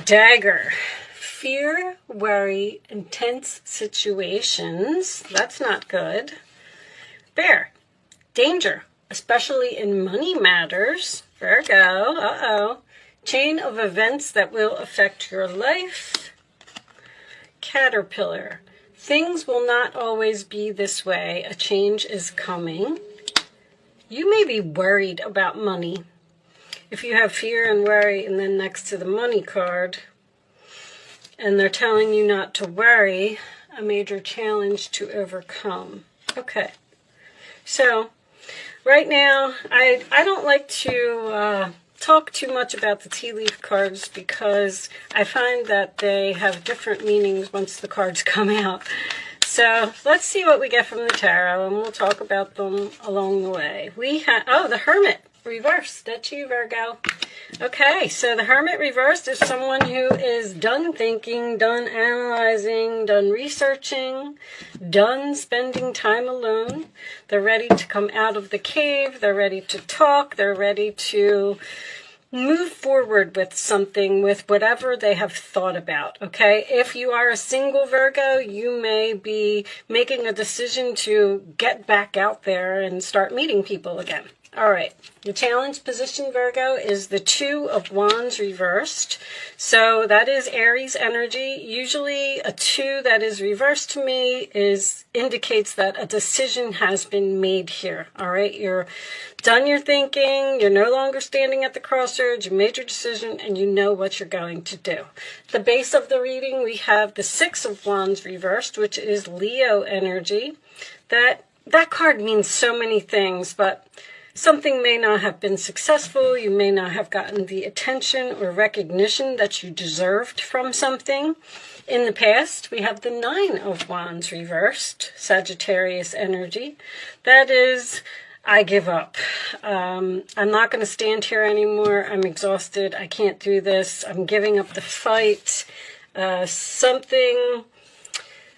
Dagger. Fear, worry, intense situations. That's not good. Bear. Danger, especially in money matters. Virgo. Uh-oh. Chain of events that will affect your life. Caterpillar. Things will not always be this way. A change is coming. You may be worried about money. If you have fear and worry and then next to the money card, and they're telling you not to worry, a major challenge to overcome. Okay. So, right now, I don't like to talk too much about the tea leaf cards because I find that they have different meanings once the cards come out. So, let's see what we get from the tarot, and we'll talk about them along the way. We have, oh, the Hermit reversed. That's you, Virgo. Okay, so the Hermit reversed is someone who is done thinking, done analyzing, done researching, done spending time alone. They're ready to come out of the cave. They're ready to talk. They're ready to move forward with something, with whatever they have thought about, okay? If you are a single Virgo, you may be making a decision to get back out there and start meeting people again. All right, the challenge position, Virgo, is the Two of Wands reversed. So that is Aries energy. Usually a 2 that is reversed to me indicates that a decision has been made here. All right, you're done your thinking. You're no longer standing at the crossroads. You made your decision and you know what you're going to do. The base of the reading, we have the Six of Wands reversed, which is Leo energy. That card means so many things, but something may not have been successful. You may not have gotten the attention or recognition that you deserved from something. In the past, we have the Nine of Wands reversed, Sagittarius energy. That is, I give up. I'm not going to stand here anymore. I'm exhausted. I can't do this. I'm giving up the fight.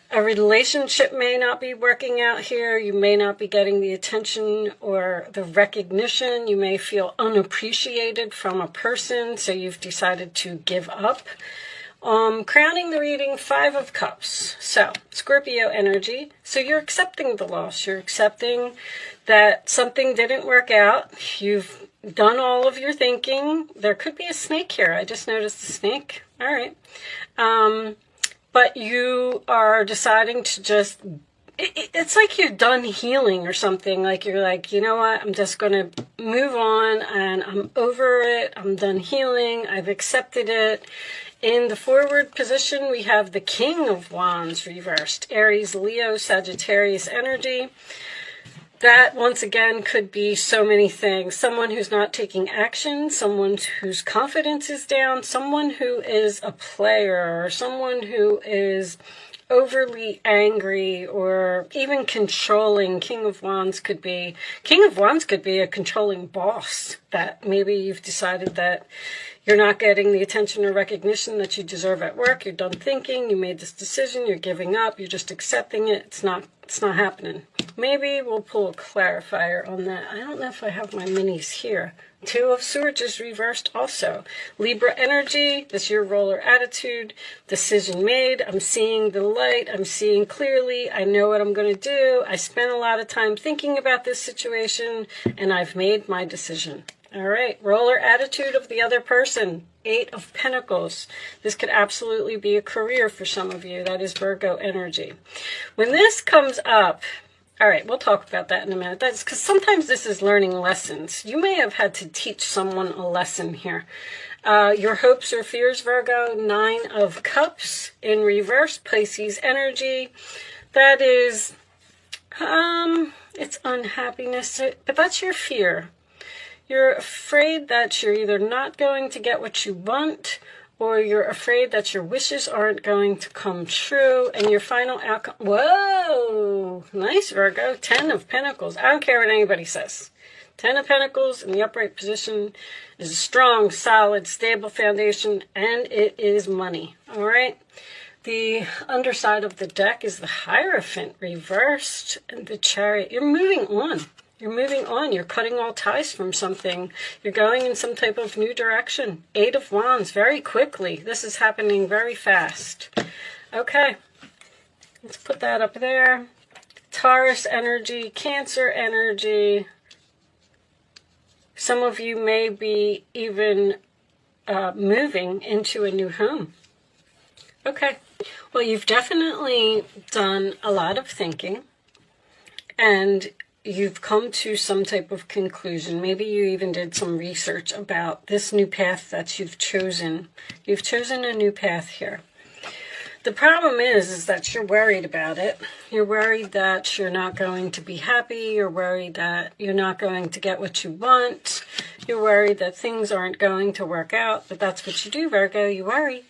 A relationship may not be working out here. You may not be getting the attention or the recognition. You may feel unappreciated from a person, so you've decided to give up. Crowning the reading, Five of Cups. So, Scorpio energy. So you're accepting the loss. You're accepting that something didn't work out. You've done all of your thinking. There could be a snake here. I just noticed a snake. All right. But you are deciding to just, it's like you're done healing or something. Like you're like, you know what, I'm just going to move on and I'm over it. I'm done healing. I've accepted it. In the forward position, we have the King of Wands reversed. Aries, Leo, Sagittarius energy. That, once again, could be so many things. Someone who's not taking action, someone whose confidence is down, someone who is a player, or someone who is overly angry or even controlling. King of Wands could be a controlling boss that maybe you've decided that you're not getting the attention or recognition that you deserve at work. You're done thinking. You made this decision. You're giving up. You're just accepting it. It's not happening. Maybe we'll pull a clarifier on that. I don't know if I have my minis here. Two of Swords is reversed also. Libra energy, this is your roller attitude. Decision made. I'm seeing the light. I'm seeing clearly. I know what I'm going to do. I spent a lot of time thinking about this situation, and I've made my decision. All right, roller attitude of the other person. Eight of Pentacles. This could absolutely be a career for some of you. That is Virgo energy. When this comes up, all right, we'll talk about that in a minute. That's because sometimes this is learning lessons. You may have had to teach someone a lesson here. Your hopes or fears, Virgo. Nine of Cups in reverse, Pisces energy. That is, it's unhappiness, but that's your fear. You're afraid that you're either not going to get what you want, or you're afraid that your wishes aren't going to come true, and your final outcome... Whoa! Nice, Virgo. 10 of Pentacles. I don't care what anybody says. 10 of Pentacles in the upright position is a strong, solid, stable foundation, and it is money. All right? The underside of the deck is the Hierophant reversed, and the Chariot. You're moving on. You're moving on. You're cutting all ties from something. You're going in some type of new direction. 8 of Wands, very quickly. This is happening very fast. Okay, let's put that up there. Taurus energy, Cancer energy. Some of you may be even moving into a new home. Okay, well, you've definitely done a lot of thinking, and you've come to some type of conclusion. Maybe you even did some research about this new path that you've chosen. You've chosen a new path here. The problem is that you're worried about it. You're worried that you're not going to be happy. You're worried that you're not going to get what you want. You're worried that things aren't going to work out. But that's what you do, Virgo. You worry.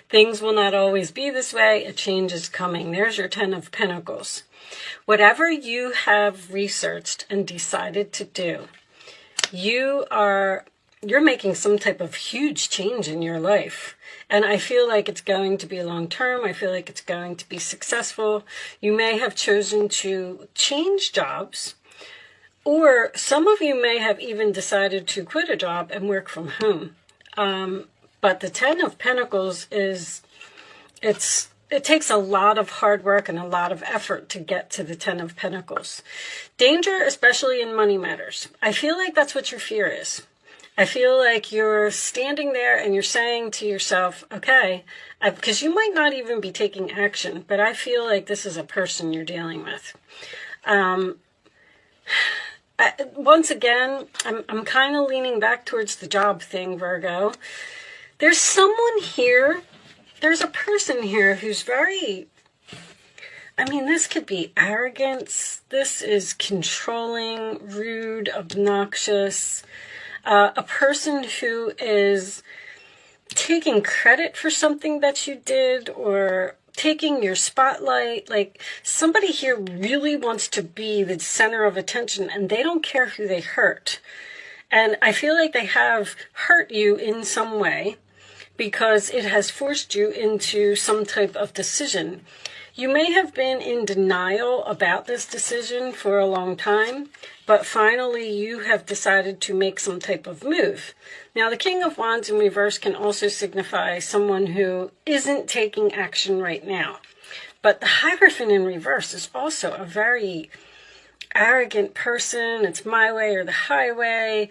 Things will not always be this way. A change is coming. There's your 10 of Pentacles. Whatever you have researched and decided to do, you're making some type of huge change in your life. And I feel like it's going to be long-term. I feel like it's going to be successful. You may have chosen to change jobs, or some of you may have even decided to quit a job and work from home. But the 10 of Pentacles it takes a lot of hard work and a lot of effort to get to the 10 of Pentacles. Danger, especially in money matters. I feel like that's what your fear is. I feel like you're standing there and you're saying to yourself, okay, because you might not even be taking action, but I feel like this is a person you're dealing with. Once again, I'm kind of leaning back towards the job thing, Virgo. There's someone here, there's a person here who's very, this could be arrogance. This is controlling, rude, obnoxious. A person who is taking credit for something that you did, or taking your spotlight. Like, somebody here really wants to be the center of attention, and they don't care who they hurt. And I feel like they have hurt you in some way, because it has forced you into some type of decision. You may have been in denial about this decision for a long time, but finally you have decided to make some type of move. Now, the King of Wands in reverse can also signify someone who isn't taking action right now. But the Hierophant in reverse is also a very arrogant person. It's my way or the highway.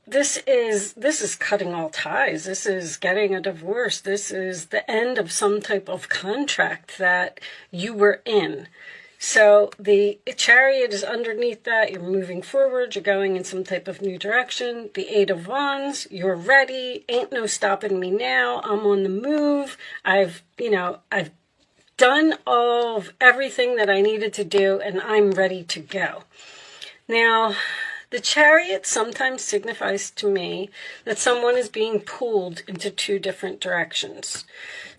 This is cutting all ties. This is getting a divorce. This is the end of some type of contract that you were in. So the Chariot is underneath that. You're moving forward. You're going in some type of new direction. The 8 of Wands, you're ready. Ain't no stopping me now. I'm on the move. I've done all of everything that I needed to do, and I'm ready to go. Now, the Chariot sometimes signifies to me that someone is being pulled into 2 different directions.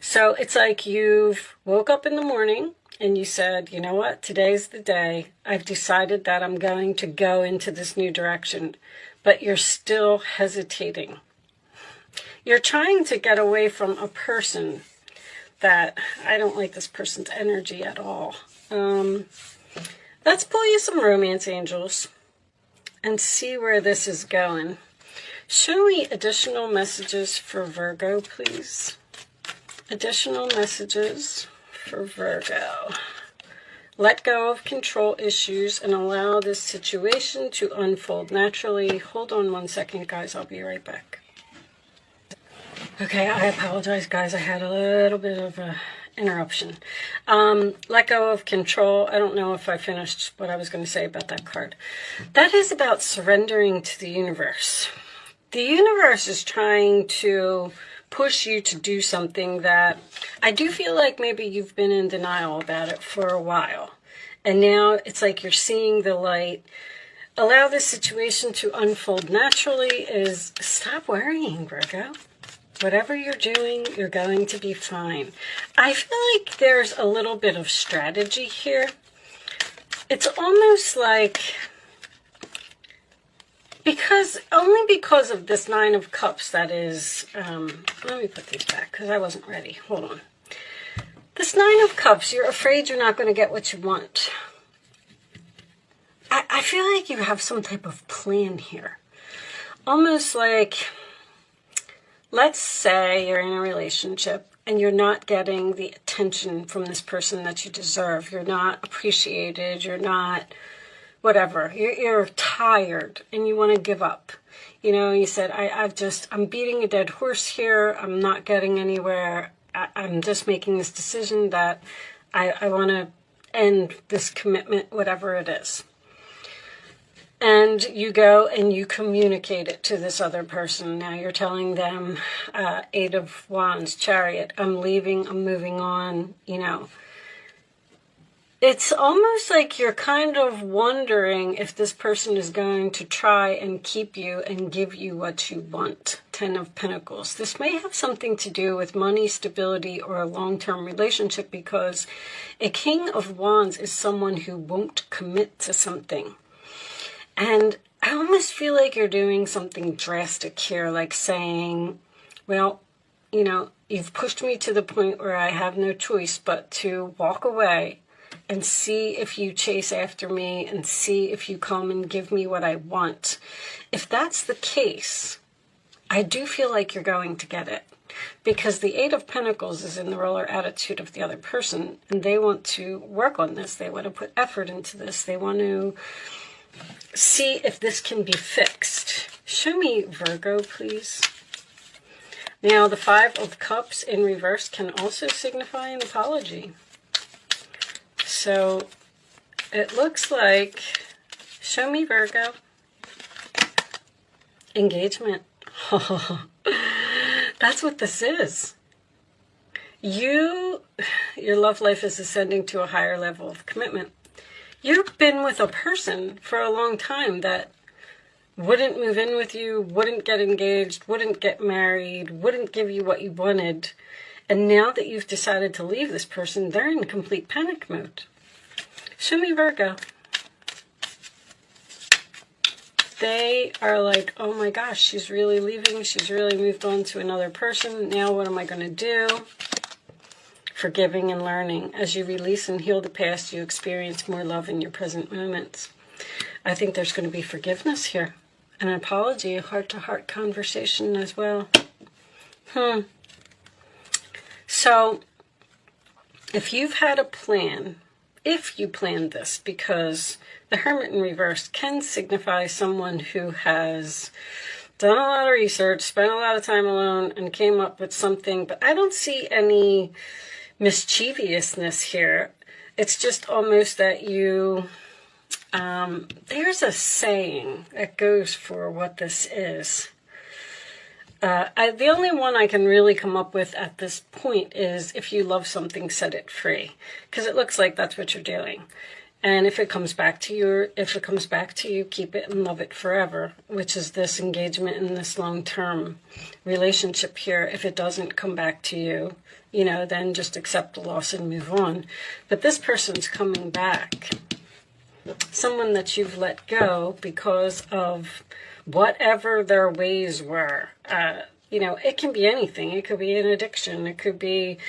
So it's like you've woke up in the morning and you said, you know what, today's the day. I've decided that I'm going to go into this new direction, but you're still hesitating. You're trying to get away from a person that I don't like this person's energy at all. Let's pull you some romance angels and see where this is going. Show me additional messages for Virgo, please. Additional messages for Virgo. Let go of control issues and allow this situation to unfold naturally. Hold on one second, guys. I'll be right back. Okay, I apologize, guys. I had a little bit of a interruption. Let go of control. I don't know if I finished what I was going to say about that card. That is about surrendering to the universe. The universe is trying to push you to do something that I do feel like maybe you've been in denial about it for a while. And now it's like you're seeing the light. Allow this situation to unfold naturally is stop worrying, Virgo. Whatever you're doing, you're going to be fine. I feel like there's a little bit of strategy here. It's almost like, only because of this 9 of Cups that is, let me put these back because I wasn't ready. Hold on. This 9 of Cups, you're afraid you're not going to get what you want. I feel like you have some type of plan here. Almost like, let's say you're in a relationship and you're not getting the attention from this person that you deserve. You're not appreciated. You're not whatever. You're tired and you want to give up. You know, you said, I'm beating a dead horse here. I'm not getting anywhere. I'm just making this decision that I want to end this commitment, whatever it is. And you go and you communicate it to this other person. Now you're telling them, 8 of Wands, Chariot, I'm leaving, I'm moving on, you know. It's almost like you're kind of wondering if this person is going to try and keep you and give you what you want. 10 of Pentacles. This may have something to do with money, stability, or a long-term relationship, because a King of Wands is someone who won't commit to something. And I almost feel like you're doing something drastic here, like saying, well, you know, you've pushed me to the point where I have no choice but to walk away and see if you chase after me and see if you come and give me what I want. If that's the case, I do feel like you're going to get it, because the 8 of Pentacles is in the roller attitude of the other person, and they want to work on this. They want to put effort into this. They want to see if this can be fixed. Show me Virgo, please. Now, the 5 of Cups in reverse can also signify an apology. So it looks like, show me Virgo. Engagement. That's what this is. Your love life is ascending to a higher level of commitment. You've been with a person for a long time that wouldn't move in with you, wouldn't get engaged, wouldn't get married, wouldn't give you what you wanted. And now that you've decided to leave this person, they're in complete panic mode. Show me Virgo. They are like, oh my gosh, she's really leaving. She's really moved on to another person. Now what am I going to do? Forgiving and learning. As you release and heal the past, you experience more love in your present moments. I think there's going to be forgiveness here. An apology, a heart-to-heart conversation as well. So, if you've had a plan, if you planned this, because the Hermit in reverse can signify someone who has done a lot of research, spent a lot of time alone, and came up with something, but I don't see any mischievousness here. It's just almost that you, there's a saying that goes for what this is. The only one I can really come up with at this point is, if you love something, set it free. Because it looks like that's what you're doing. And if it comes back to you, keep it and love it forever, which is this engagement in this long-term relationship here. If it doesn't come back to you, you know, then just accept the loss and move on. But this person's coming back. Someone that you've let go because of whatever their ways were. You know, it can be anything. It could be an addiction. It could be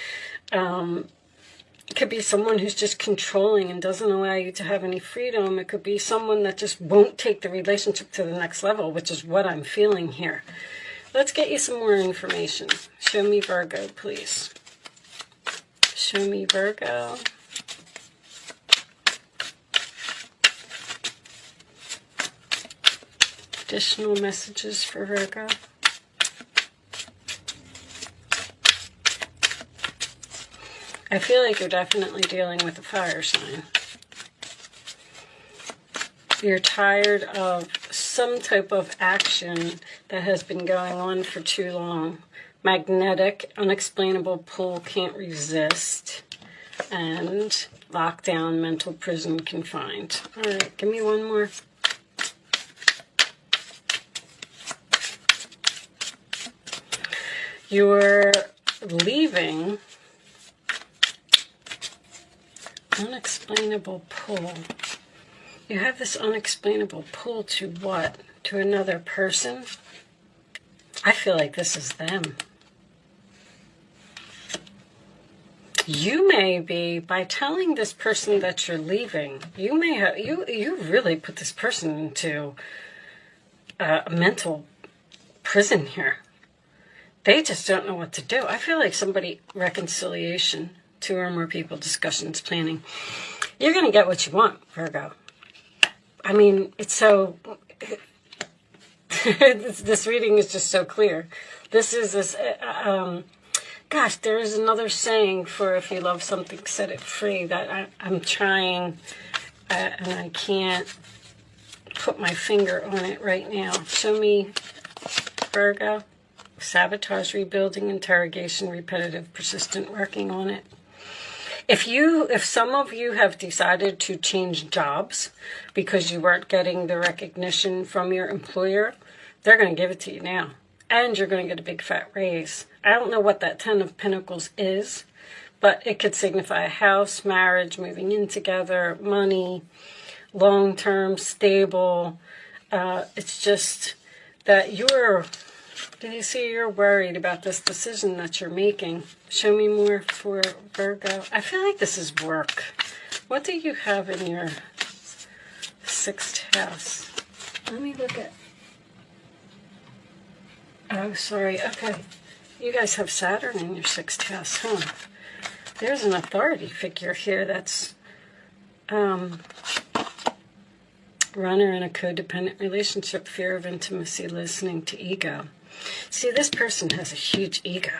someone who's just controlling and doesn't allow you to have any freedom. It could be someone that just won't take the relationship to the next level, which is what I'm feeling here. Let's get you some more information. Show me Virgo, please. Show me Virgo. Additional messages for Virgo. I feel like you're definitely dealing with a fire sign. You're tired of some type of action that has been going on for too long. Magnetic, unexplainable pull, can't resist. And lockdown, mental prison, confined. All right, give me one more. You're leaving. Unexplainable pull. You have this unexplainable pull to what? To another person? I feel like this is them. You may be, by telling this person that you're leaving, you may have, you really put this person into a mental prison here. They just don't know what to do. I feel like somebody, reconciliation, 2 or more people, discussions, planning. You're going to get what you want, Virgo. I mean, it's so, this reading is just so clear. This is this, gosh, there is another saying for if you love something, set it free, that I'm trying, and I can't put my finger on it right now. Show me, Virgo. Sabotage, rebuilding, interrogation, repetitive, persistent, working on it. If some of you have decided to change jobs because you weren't getting the recognition from your employer, they're going to give it to you now. And you're going to get a big fat raise. I don't know what that 10 of Pentacles is, but it could signify a house, marriage, moving in together, money, long-term, stable. It's just that you're worried about this decision that you're making. Show me more for Virgo. I feel like this is work. What do you have in your 6th house? Let me look at... Oh, sorry. Okay. You guys have Saturn in your 6th house, huh? There's an authority figure here that's runner in a codependent relationship, fear of intimacy, listening to ego. See, this person has a huge ego,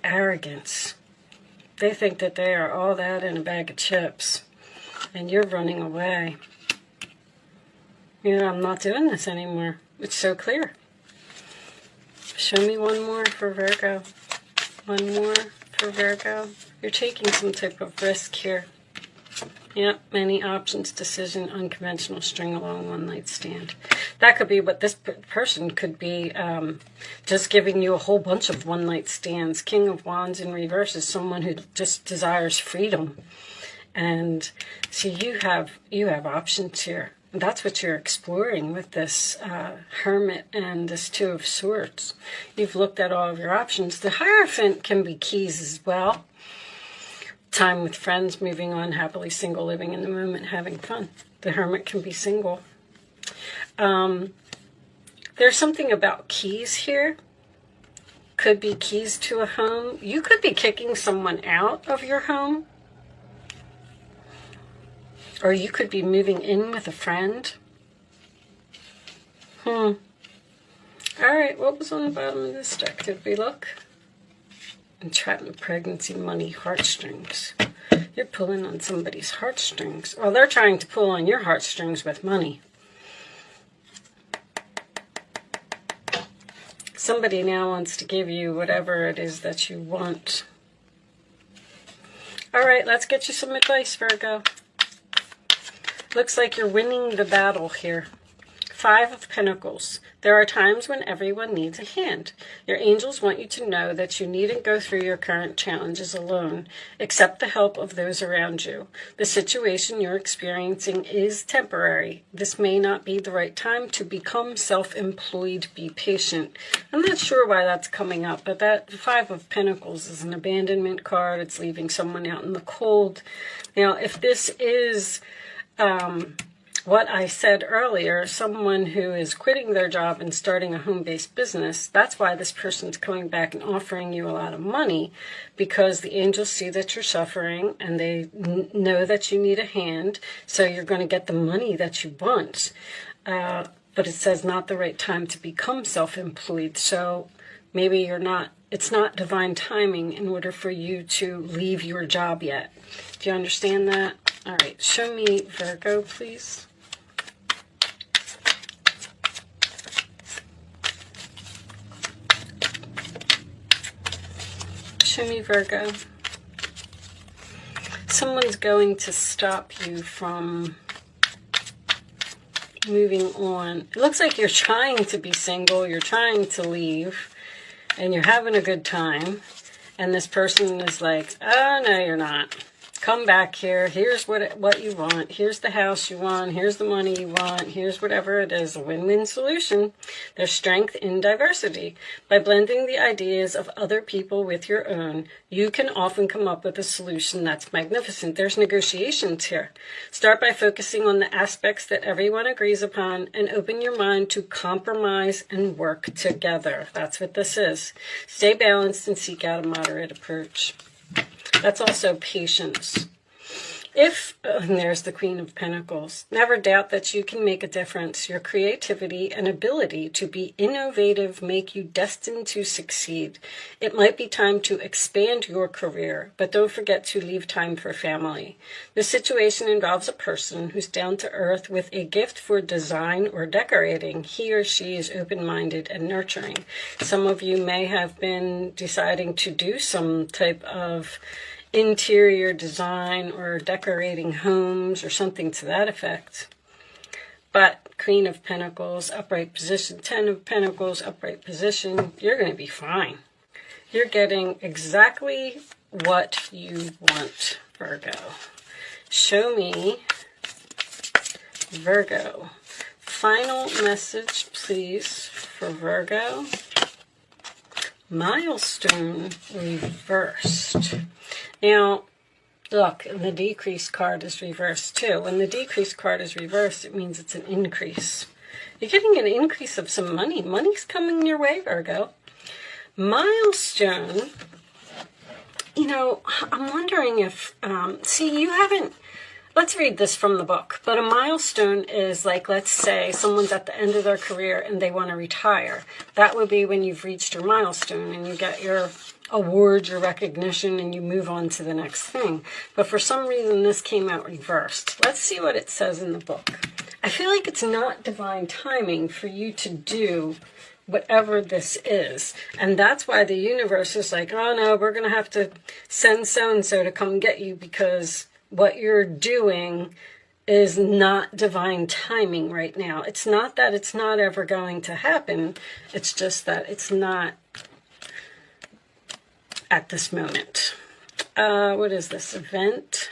arrogance. They think that they are all that in a bag of chips, and you're running away. You know, I'm not doing this anymore. It's so clear. Show me one more for Virgo. One more for Virgo. You're taking some type of risk here. Yep, many options, decision, unconventional, string along, one night stand. That could be what this person could be, just giving you a whole bunch of one night stands. King of Wands in reverse is someone who just desires freedom. And see, you have options here. And that's what you're exploring with this Hermit and this 2 of Swords. You've looked at all of your options. The Hierophant can be keys as well. Time with friends, moving on, happily single, living in the moment, having fun. The Hermit can be single. There's something about keys here. Could be keys to a home. You could be kicking someone out of your home. Or you could be moving in with a friend. All right, what was on the bottom of this deck? Did we look? Entrapment, pregnancy, money, heartstrings. You're pulling on somebody's heartstrings. Well, they're trying to pull on your heartstrings with money. Somebody now wants to give you whatever it is that you want. All right, let's get you some advice, Virgo. Looks like you're winning the battle here. 5 of Pentacles. There are times when everyone needs a hand. Your angels want you to know that you needn't go through your current challenges alone. Accept the help of those around you. The situation you're experiencing is temporary. This may not be the right time to become self-employed. Be patient. I'm not sure why that's coming up, but that 5 of Pentacles is an abandonment card. It's leaving someone out in the cold. Now, if this is... what I said earlier, someone who is quitting their job and starting a home-based business, that's why this person's coming back and offering you a lot of money, because the angels see that you're suffering and they know that you need a hand, so you're going to get the money that you want. But it says not the right time to become self-employed, so maybe it's not divine timing in order for you to leave your job yet. Do you understand that? All right, show me Virgo, please. Show me Virgo. Someone's going to stop you from moving on. It looks like you're trying to be single, you're trying to leave, and you're having a good time. And this person is like, oh, no, you're not. Come back here. Here's what you want. Here's the house you want. Here's the money you want. Here's whatever it is. A win-win solution. There's strength in diversity. By blending the ideas of other people with your own, you can often come up with a solution that's magnificent. There's negotiations here. Start by focusing on the aspects that everyone agrees upon and open your mind to compromise and work together. That's what this is. Stay balanced and seek out a moderate approach. That's also patience. And there's the Queen of Pentacles. Never doubt that you can make a difference. Your creativity and ability to be innovative make you destined to succeed. It might be time to expand your career, but don't forget to leave time for family. This situation involves a person who's down to earth with a gift for design or decorating. He or she is open-minded and nurturing. Some of you may have been deciding to do some type of interior design or decorating homes or something to that effect. But Queen of Pentacles, upright position, 10 of Pentacles, upright position, you're going to be fine. You're getting exactly what you want, Virgo. Show me, Virgo. Final message, please, for Virgo. Milestone reversed. Now, look, the decrease card is reversed too. When the decrease card is reversed, it means it's an increase. You're getting an increase of some money. Money's coming your way, Virgo. Milestone, you know, I'm wondering if, see, you haven't, let's read this from the book. But a milestone is like, let's say someone's at the end of their career and they want to retire. That would be when you've reached your milestone and you get your awards, your recognition, and you move on to the next thing. But for some reason, this came out reversed. Let's see what it says in the book. I feel like it's not divine timing for you to do whatever this is. And that's why the universe is like, oh no, we're going to have to send so-and-so to come get you because what you're doing is not divine timing right now. It's not that it's not ever going to happen. It's just that it's not at this moment. What is this? Event?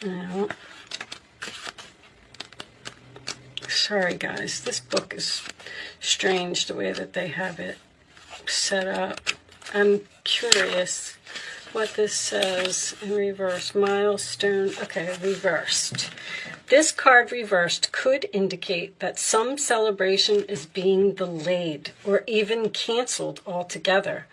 No. Sorry, guys. This book is strange the way that they have it set up. I'm curious what this says in reverse. Milestone. Okay, reversed. This card reversed could indicate that some celebration is being delayed or even canceled altogether.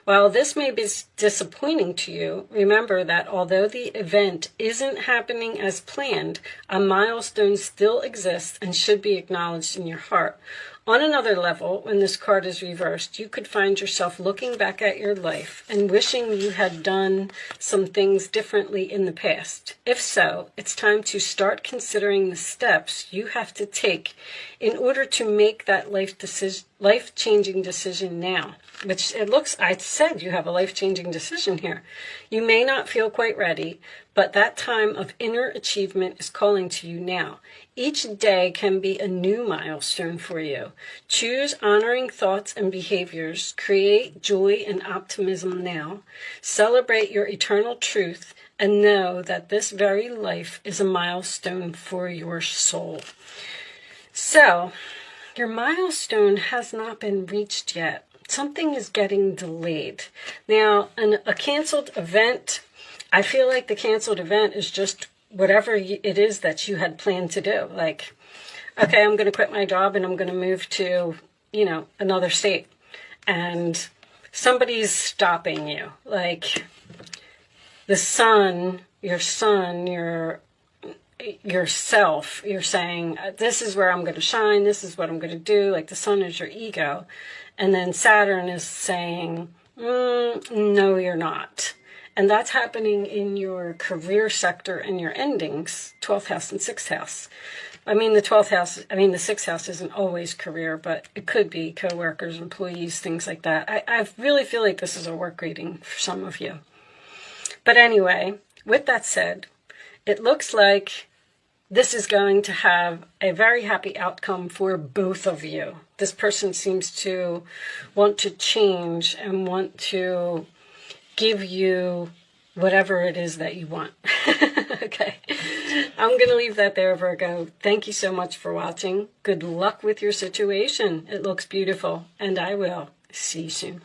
While this may be disappointing to you, remember that although the event isn't happening as planned, a milestone still exists and should be acknowledged in your heart. On another level, when this card is reversed, you could find yourself looking back at your life and wishing you had done some things differently in the past. If so, it's time to start considering the steps you have to take in order to make that life-changing decision now. Which it looks, I said you have a life-changing decision here. You may not feel quite ready, but that time of inner achievement is calling to you now. Each day can be a new milestone for you. Choose honoring thoughts and behaviors. Create joy and optimism now. Celebrate your eternal truth and know that this very life is a milestone for your soul. So, your milestone has not been reached yet. Something is getting delayed. Now, a canceled event, I feel like the canceled event is just whatever it is that you had planned to do. Like, okay, I'm going to quit my job and I'm going to move to, you know, another state. And somebody's stopping you. Like, the sun, yourself, you're saying, this is where I'm going to shine. This is what I'm going to do. Like, the sun is your ego. And then Saturn is saying, no, you're not. And that's happening in your career sector and your endings, 12th house and 6th house. I mean, the 6th house isn't always career, but it could be coworkers, employees, things like that. I really feel like this is a work reading for some of you. But anyway, with that said, it looks like this is going to have a very happy outcome for both of you. This person seems to want to change and want to give you whatever it is that you want. Okay. I'm going to leave that there, Virgo. Thank you so much for watching. Good luck with your situation. It looks beautiful, and I will see you soon.